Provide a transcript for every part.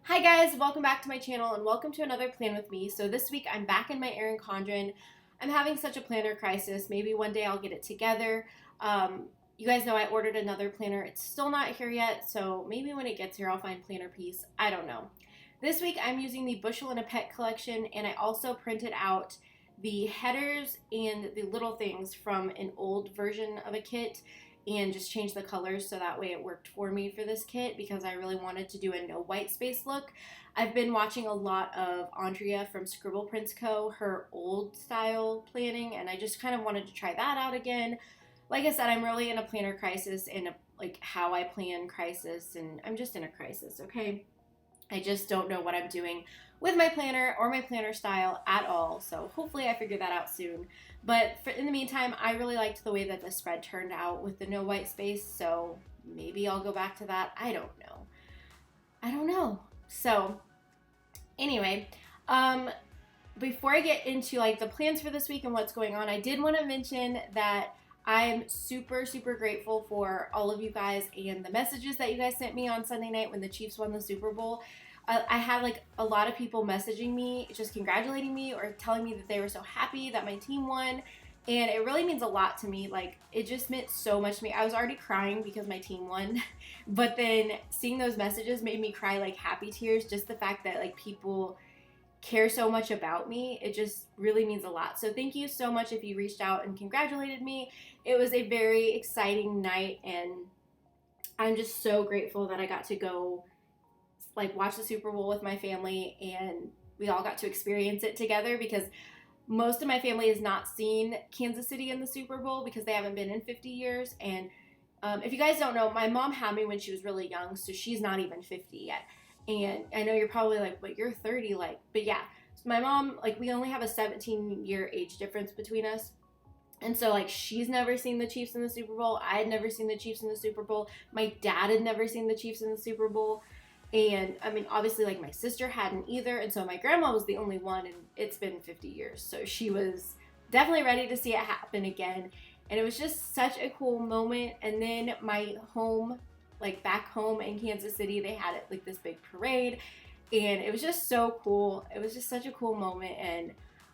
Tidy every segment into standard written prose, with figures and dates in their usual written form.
Hi guys, welcome back to my channel and welcome to another plan with me. So this week I'm back in my Erin Condren. I'm having such a planner crisis. Maybe one day I'll get it together. You guys know I ordered another planner. It's still not here yet, so maybe when it gets here I'll find planner piece. I don't know. This week I'm using the Bushel and a Pet collection, and I also printed out the headers and the little things from an old version of a kit and just changed the colors so that way it worked for me for this kit because I really wanted to do a no white space look. I've been watching a lot of Andrea from Scribble Prints Co., her old style planning, and I just kind of wanted to try that out again. Like I said, I'm really in a planner crisis and like how I plan crisis, and I'm just in a crisis, okay? I just don't know what I'm doing with my planner or my planner style at all, so hopefully I figure that out soon. But in the meantime, I really liked the way that the spread turned out with the no white space, so maybe I'll go back to that. I don't know. So anyway, before I get into like the plans for this week and what's going on, I did want to mention that I'm super grateful for all of you guys and the messages that you guys sent me on Sunday night when the Chiefs won the Super Bowl. I had like a lot of people messaging me, just congratulating me or telling me that they were so happy that my team won. And it really means a lot to me. Like, it just meant so much to me. I was already crying because my team won. But then seeing those messages made me cry like happy tears. Just the fact that like people care so much about me, it just really means a lot. So thank you so much if you reached out and congratulated me. It was a very exciting night, and I'm just so grateful that I got to go like watch the Super Bowl with my family and we all got to experience it together, because most of my family has not seen Kansas City in the Super Bowl because they haven't been in 50 years. And if you guys don't know, my mom had me when she was really young, so she's not even 50 yet. And I know you're probably like, but you're 30, like, but yeah. So my mom, like, we only have a 17-year age difference between us. And so, like, she's never seen the Chiefs in the Super Bowl. I had never seen the Chiefs in the Super Bowl. My dad had never seen the Chiefs in the Super Bowl. And, I mean, obviously, like, my sister hadn't either. And so my grandma was the only one, and it's been 50 years. So she was definitely ready to see it happen again. And it was just such a cool moment. And then my home, like back home in Kansas City, they had it like this big parade, and it was just so cool. It was just such a cool moment, and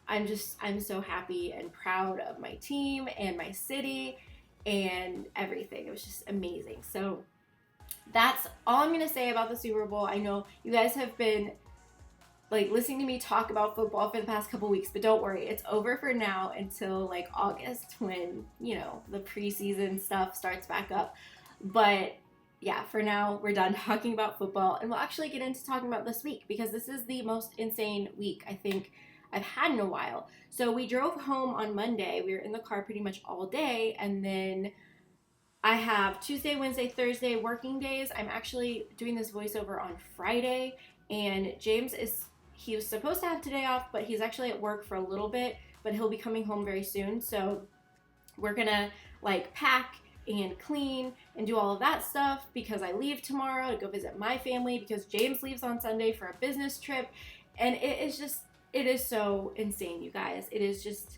I'm so happy and proud of my team and my city and everything. It was just amazing. So that's all I'm gonna say about the Super Bowl. I know you guys have been like listening to me talk about football for the past couple weeks, but don't worry, it's over for now until like August when, you know, the preseason stuff starts back up. But yeah, for now, we're done talking about football, and we'll actually get into talking about this week, because this is the most insane week I think I've had in a while. So we drove home on Monday. We were in the car pretty much all day, and then I have Tuesday, Wednesday, Thursday working days. I'm actually doing this voiceover on Friday, and he was supposed to have today off, but he's actually at work for a little bit, but he'll be coming home very soon. So we're gonna like pack and clean and do all of that stuff because I leave tomorrow to go visit my family, because James leaves on Sunday for a business trip. And it is so insane, you guys. It is just,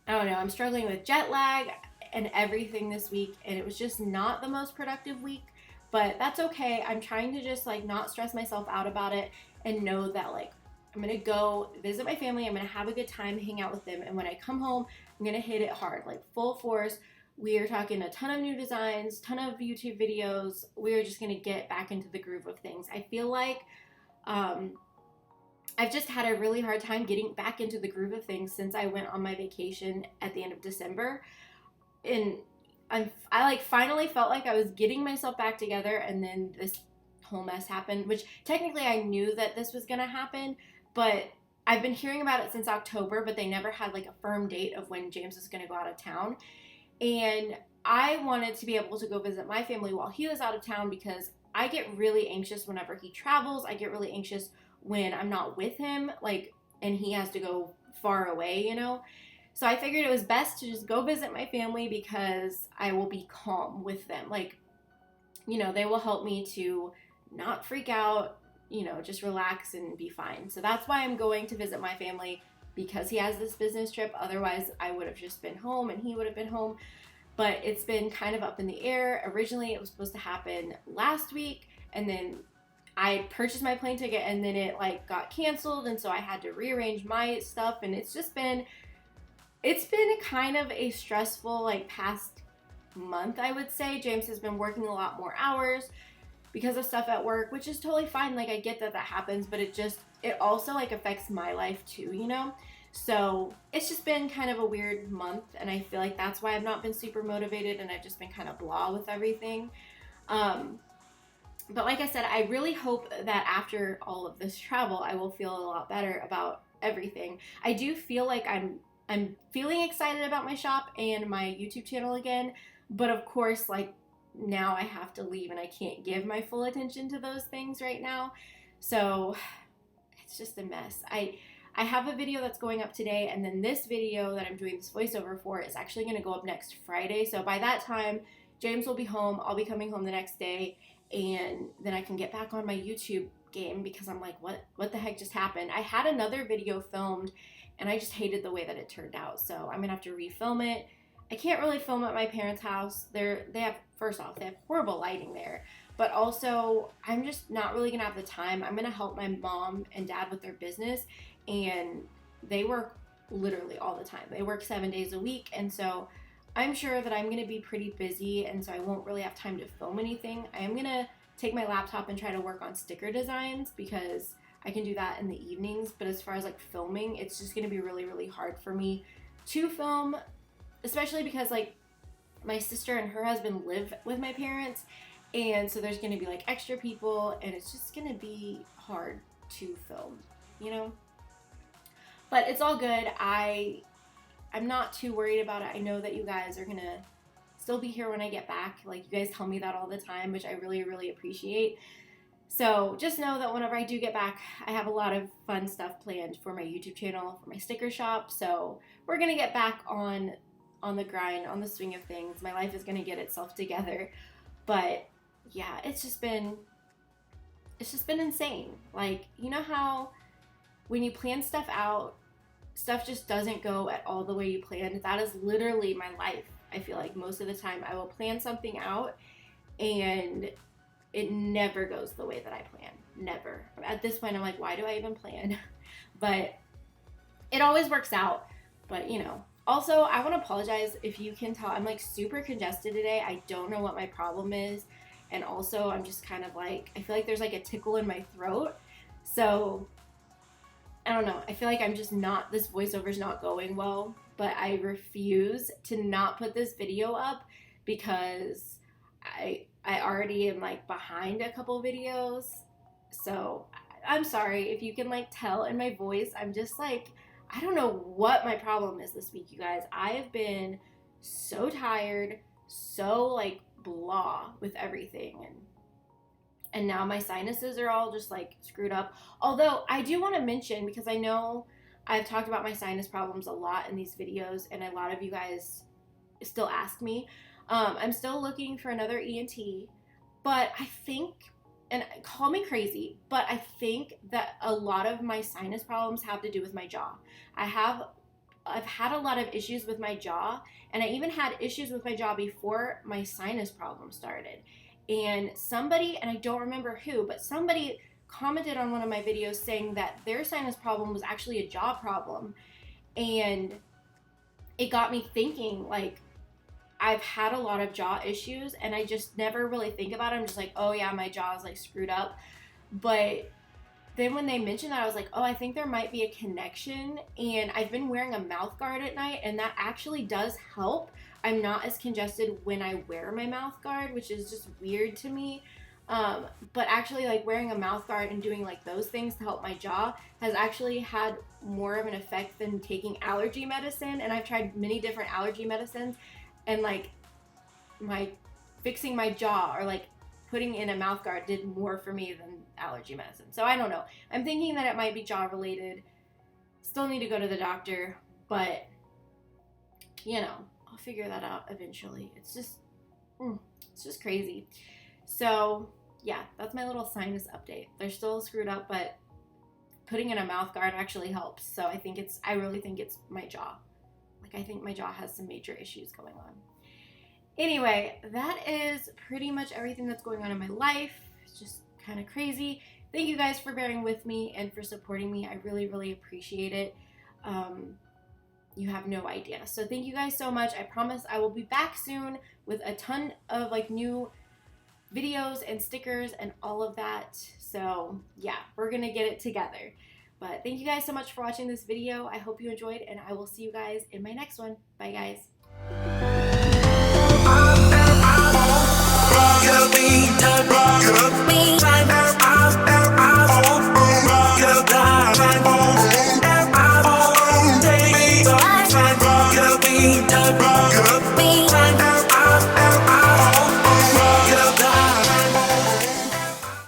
I don't know, I'm struggling with jet lag and everything this week, and it was just not the most productive week, but that's okay. I'm trying to just like not stress myself out about it and know that like I'm gonna go visit my family, I'm gonna have a good time, hang out with them, and when I come home, I'm gonna hit it hard, like full force. We are talking a ton of new designs, ton of YouTube videos. We're just gonna get back into the groove of things. I feel like I've just had a really hard time getting back into the groove of things since I went on my vacation at the end of December. And I like finally felt like I was getting myself back together, and then this whole mess happened, which technically I knew that this was gonna happen, but I've been hearing about it since October, but they never had like a firm date of when James was gonna go out of town. And I wanted to be able to go visit my family while he was out of town, because I get really anxious whenever he travels. I get really anxious when I'm not with him, like, and he has to go far away, you know? So I figured it was best to just go visit my family, because I will be calm with them. Like, you know, they will help me to not freak out, you know, just relax and be fine. So that's why I'm going to visit my family, because he has this business trip. Otherwise, I would have just been home and he would have been home. But it's been kind of up in the air. Originally, it was supposed to happen last week, and then I purchased my plane ticket and then it like got canceled, and so I had to rearrange my stuff, and it's been kind of a stressful like past month, I would say. James has been working a lot more hours because of stuff at work, which is totally fine. Like, I get that happens, but it also like affects my life too, you know? So it's just been kind of a weird month, and I feel like that's why I've not been super motivated, and I've just been kind of blah with everything. But like I said, I really hope that after all of this travel, I will feel a lot better about everything. I do feel like I'm feeling excited about my shop and my YouTube channel again, but of course, like, now I have to leave and I can't give my full attention to those things right now. So it's just a mess. I have a video that's going up today, and then this video that I'm doing this voiceover for is actually going to go up next Friday. So by that time, James will be home. I'll be coming home the next day, and then I can get back on my YouTube game, because I'm like, what the heck just happened? I had another video filmed, and I just hated the way that it turned out. So I'm going to have to refilm it. I can't really film at my parents' house. First off, they have horrible lighting there. But also, I'm just not really going to have the time. I'm going to help my mom and dad with their business, and they work literally all the time. They work 7 days a week, and so I'm sure that I'm going to be pretty busy, and so I won't really have time to film anything. I am going to take my laptop and try to work on sticker designs, because I can do that in the evenings. But as far as like filming, it's just going to be really, really hard for me to film, especially because like my sister and her husband live with my parents, and so there's going to be like extra people, and it's just going to be hard to film, you know? But it's all good. I'm not too worried about it. I know that you guys are going to still be here when I get back. Like, you guys tell me that all the time, which I really, really appreciate. So just know that whenever I do get back, I have a lot of fun stuff planned for my YouTube channel, for my sticker shop. So we're going to get back on the grind, on the swing of things. My life is going to get itself together. But yeah, it's just been insane. Like, you know how when you plan stuff out, stuff just doesn't go at all the way you planned? That is literally my life. I feel like most of the time I will plan something out and it never goes the way that I plan. Never. At this point, I'm like, why do I even plan? But it always works out. But, you know. Also, I want to apologize if you can tell. I'm like super congested today. I don't know what my problem is. And also, I'm just kind of like, I feel like there's like a tickle in my throat. So I don't know. I feel like I'm just not, this voiceover's not going well, but I refuse to not put this video up, because I already am like behind a couple videos. So I'm sorry if you can like tell in my voice. I'm just like, I don't know what my problem is this week, you guys. I have been so tired, so like blah with everything, and now my sinuses are all just like screwed up. Although I do want to mention, because I know I've talked about my sinus problems a lot in these videos, and a lot of you guys still ask me. I'm still looking for another ENT, but I think, and call me crazy, but I think that a lot of my sinus problems have to do with my jaw. I've had a lot of issues with my jaw, and I even had issues with my jaw before my sinus problem started. And somebody, and I don't remember who, but somebody commented on one of my videos saying that their sinus problem was actually a jaw problem. And it got me thinking, like, I've had a lot of jaw issues, and I just never really think about it. I'm just like, oh yeah, my jaw is like screwed up. But then when they mentioned that, I was like, oh, I think there might be a connection. And I've been wearing a mouth guard at night, and that actually does help. I'm not as congested when I wear my mouth guard, which is just weird to me. But actually, like, wearing a mouth guard and doing like those things to help my jaw has actually had more of an effect than taking allergy medicine. And I've tried many different allergy medicines, and like fixing my jaw or like putting in a mouth guard did more for me than allergy medicine. So I don't know. I'm thinking that it might be jaw related. Still need to go to the doctor, but you know, I'll figure that out eventually. It's just crazy. So yeah, that's my little sinus update. They're still screwed up, but putting in a mouth guard actually helps. So I really think it's my jaw. Like, I think my jaw has some major issues going on. Anyway, that is pretty much everything that's going on in my life. It's just kind of crazy. Thank you guys for bearing with me and for supporting me. I really, really appreciate it. You have no idea. So thank you guys so much. I promise I will be back soon with a ton of like new videos and stickers and all of that. So yeah, we're gonna get it together. But thank you guys so much for watching this video. I hope you enjoyed, and I will see you guys in my next one. Bye guys. Rock me,